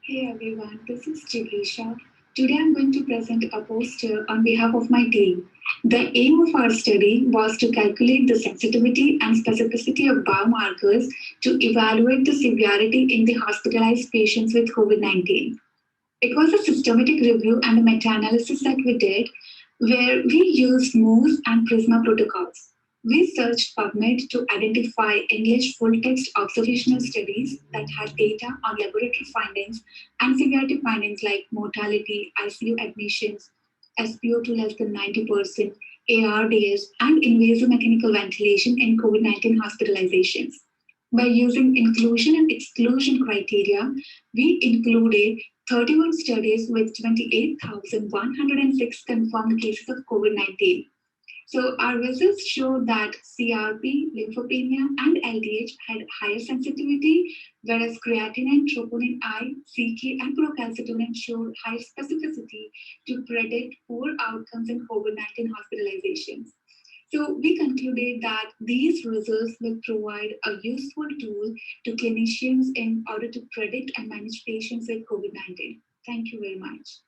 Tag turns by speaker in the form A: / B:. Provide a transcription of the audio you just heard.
A: Hey everyone, this is Jigisha. Today I'm going to present a poster on behalf of my team. The aim of our study was to calculate the sensitivity and specificity of biomarkers to evaluate the severity in the hospitalized patients with COVID 19. It was a systematic review and a meta analysis that we did where we used MOOS and PRISMA protocols. We searched PubMed to identify English full text observational studies that had data on laboratory findings and severity findings like mortality, ICU admissions, SpO2 less than 90%, ARDS, and invasive mechanical ventilation in COVID 19 hospitalizations. By using inclusion and exclusion criteria, we included 31 studies with 28,106 confirmed cases of COVID 19. So, our results showed that CRP, lymphopenia, and LDH had higher sensitivity, whereas creatinine, troponin I, CK, and procalcitonin showed higher specificity to predict poor outcomes in COVID 19 hospitalizations. So we concluded that these results will provide a useful tool to clinicians in order to predict and manage patients with COVID 19. Thank you very much.